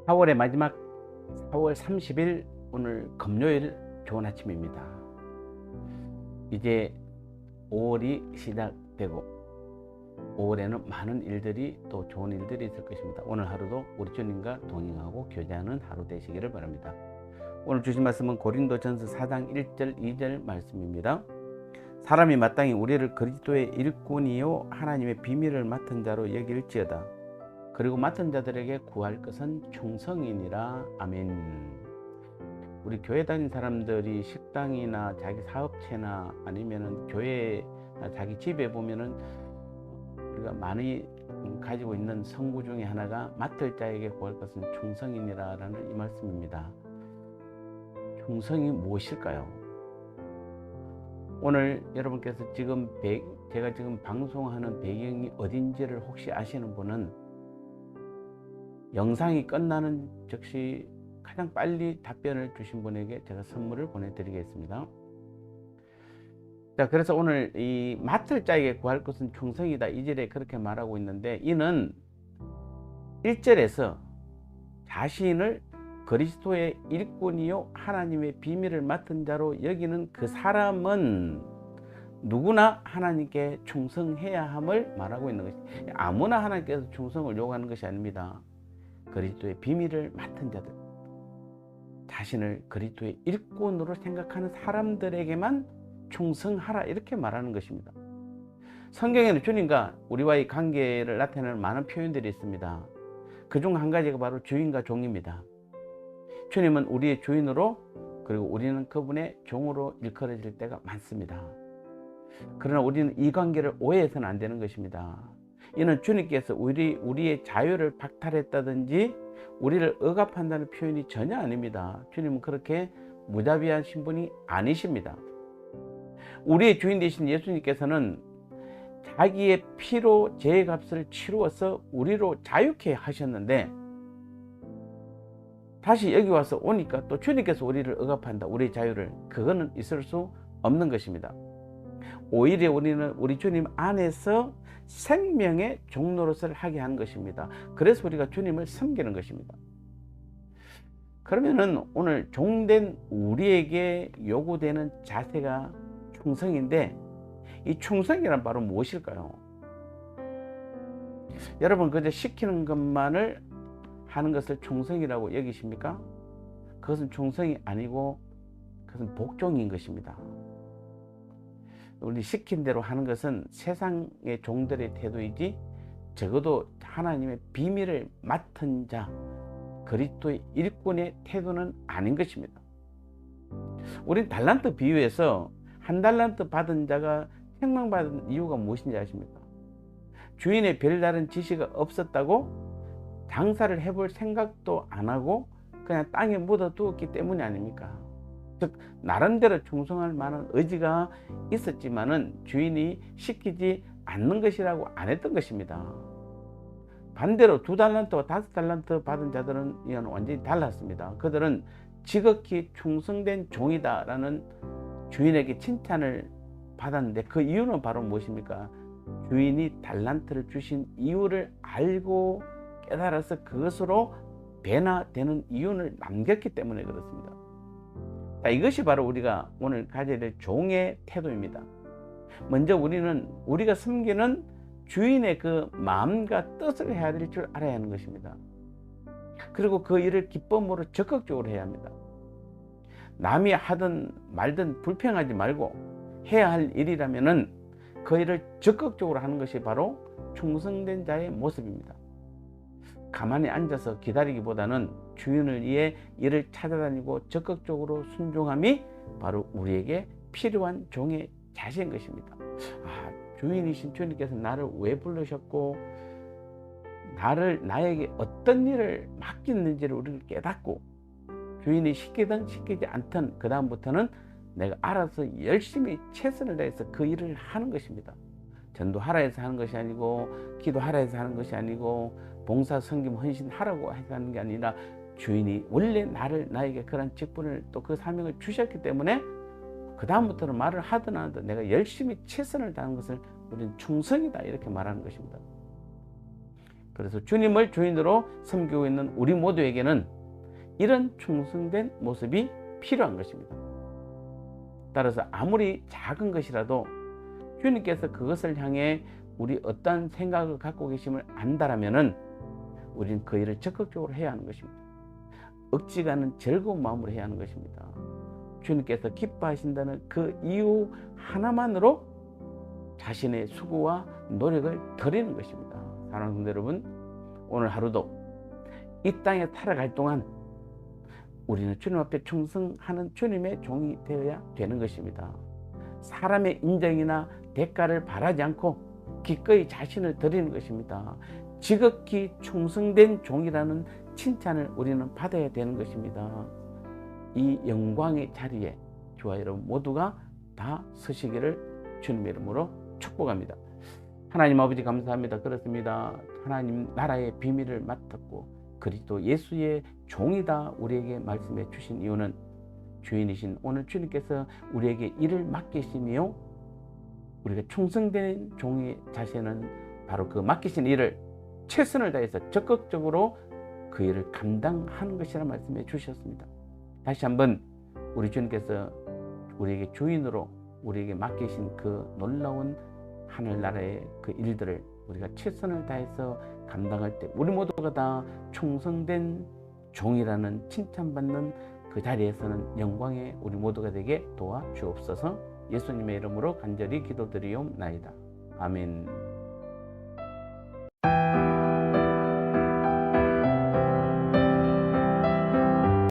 4월의 마지막 4월 30일 오늘 금요일 좋은 아침입니다. 이제 5월이 시작되고 5월에는 많은 일들이 또 좋은 일들이 있을 것입니다. 오늘 하루도 우리 주님과 동행하고 교제하는 하루 되시기를 바랍니다. 오늘 주신 말씀은 고린도전서 4장 1절 2절 말씀입니다. 사람이 마땅히 우리를 그리스도의 일꾼이요 하나님의 비밀을 맡은 자로 여길지어다. 그리고 맡은 자들에게 구할 것은 충성이니라. 아멘. 우리 교회 다닌 사람들이 식당이나 자기 사업체나 아니면은 교회나 자기 집에 보면은 우리가 많이 가지고 있는 성구 중에 하나가 맡을 자에게 구할 것은 충성이니라 라는 이 말씀입니다. 충성이 무엇일까요? 오늘 여러분께서 지금 제가 지금 방송하는 배경이 어딘지를 혹시 아시는 분은 영상이 끝나는 즉시 가장 빨리 답변을 주신 분에게 제가 선물을 보내드리겠습니다. 자, 그래서 오늘 이 맡을 자에게 구할 것은 충성이다 2절에 그렇게 말하고 있는데, 이는 1절에서 자신을 그리스도의 일꾼이요 하나님의 비밀을 맡은 자로 여기는 그 사람은 누구나 하나님께 충성해야 함을 말하고 있는 것입니다. 아무나 하나님께서 충성을 요구하는 것이 아닙니다. 그리스도의 비밀을 맡은 자들, 자신을 그리스도의 일꾼으로 생각하는 사람들에게만 충성하라 이렇게 말하는 것입니다. 성경에는 주님과 우리와의 관계를 나타내는 많은 표현들이 있습니다. 그중 한 가지가 바로 주인과 종입니다. 주님은 우리의 주인으로, 그리고 우리는 그분의 종으로 일컬어질 때가 많습니다. 그러나 우리는 이 관계를 오해해서는 안 되는 것입니다. 이는 주님께서 우리의 자유를 박탈했다든지 우리를 억압한다는 표현이 전혀 아닙니다. 주님은 그렇게 무자비하신 분이 아니십니다. 우리의 주인 되신 예수님께서는 자기의 피로 죄의 값을 치루어서 우리로 자유케 하셨는데, 다시 여기 와서 오니까 또 주님께서 우리를 억압한다, 우리의 자유를, 그거는 있을 수 없는 것입니다. 오히려 우리는 우리 주님 안에서 생명의 종노릇을 하게 하는 것입니다. 그래서 우리가 주님을 섬기는 것입니다. 그러면은 오늘 종된 우리에게 요구되는 자세가 충성인데, 이 충성이란 바로 무엇일까요? 여러분, 그저 시키는 것만을 하는 것을 충성이라고 여기십니까? 그것은 충성이 아니고 그것은 복종인 것입니다. 우리 시킨 대로 하는 것은 세상의 종들의 태도이지, 적어도 하나님의 비밀을 맡은 자, 그리스도의 일꾼의 태도는 아닌 것입니다. 우린 달란트 비유에서 한 달란트 받은 자가 책망받은 이유가 무엇인지 아십니까? 주인의 별다른 지시가 없었다고 장사를 해볼 생각도 안 하고 그냥 땅에 묻어두었기 때문이 아닙니까? 즉, 나름대로 충성할 만한 의지가 있었지만은 주인이 시키지 않는 것이라고 안 했던 것입니다. 반대로 2달란트와 5달란트 받은 자들은 이건 완전히 달랐습니다. 그들은 지극히 충성된 종이다라는 주인에게 칭찬을 받았는데, 그 이유는 바로 무엇입니까? 주인이 달란트를 주신 이유를 알고 깨달아서 그것으로 변화되는 이윤을 남겼기 때문에 그렇습니다. 자, 이것이 바로 우리가 오늘 가져야 될 종의 태도입니다. 먼저 우리가 섬기는 주인의 그 마음과 뜻을 해야 될 줄 알아야 하는 것입니다. 그리고 그 일을 기쁨으로 적극적으로 해야 합니다. 남이 하든 말든 불평하지 말고 해야 할 일이라면은 그 일을 적극적으로 하는 것이 바로 충성된 자의 모습입니다. 가만히 앉아서 기다리기보다는 주인을 위해 일을 찾아다니고 적극적으로 순종함이 바로 우리에게 필요한 종의 자세인 것입니다. 주인이신 주님께서 나를 왜 부르셨고 나에게 어떤 일을 맡겼는지를 우리를 깨닫고, 주인이 시키든 시키지 않든 그 다음부터는 내가 알아서 열심히 최선을 다해서 그 일을 하는 것입니다. 전도하라 해서 하는 것이 아니고, 기도하라 해서 하는 것이 아니고, 봉사 섬김 헌신하라고 해서 하는 게 아니라, 주인이 원래 나에게 그런 직분을 또 그 사명을 주셨기 때문에 그 다음부터는 말을 하든 안 하든 내가 열심히 최선을 다하는 것을 우리는 충성이다 이렇게 말하는 것입니다. 그래서 주님을 주인으로 섬기고 있는 우리 모두에게는 이런 충성된 모습이 필요한 것입니다. 따라서 아무리 작은 것이라도 주님께서 그것을 향해 우리 어떤 생각을 갖고 계심을 안다라면은 우리는 그 일을 적극적으로 해야 하는 것입니다. 억지가 않은 즐거운 마음으로 해야 하는 것입니다. 주님께서 기뻐하신다는 그 이유 하나만으로 자신의 수고와 노력을 드리는 것입니다. 사랑하는 성도 여러분, 오늘 하루도 이 땅에 살아갈 동안 우리는 주님 앞에 충성하는 주님의 종이 되어야 되는 것입니다. 사람의 인정이나 대가를 바라지 않고 기꺼이 자신을 드리는 것입니다. 지극히 충성된 종이라는 칭찬을 우리는 받아야 되는 것입니다. 이 영광의 자리에 저와 여러분 모두가 다 서시기를 주님의 이름으로 축복합니다. 하나님 아버지 감사합니다. 그렇습니다. 하나님 나라의 비밀을 맡았고 그리스도 예수의 종이다 우리에게 말씀해 주신 이유는 주인이신 오늘 주님께서 우리에게 일을 맡기시며 우리가 충성된 종의 자세는 바로 그 맡기신 일을 최선을 다해서 적극적으로 그 일을 감당하는 것이라 말씀해 주셨습니다. 다시 한번 우리 주님께서 우리에게 주인으로 우리에게 맡기신 그 놀라운 하늘나라의 그 일들을 우리가 최선을 다해서 감당할 때 우리 모두가 다 충성된 종이라는 칭찬받는 그 자리에서는 영광의 우리 모두가 되게 도와주옵소서. 예수님의 이름으로 간절히 기도드리옵나이다. 아멘.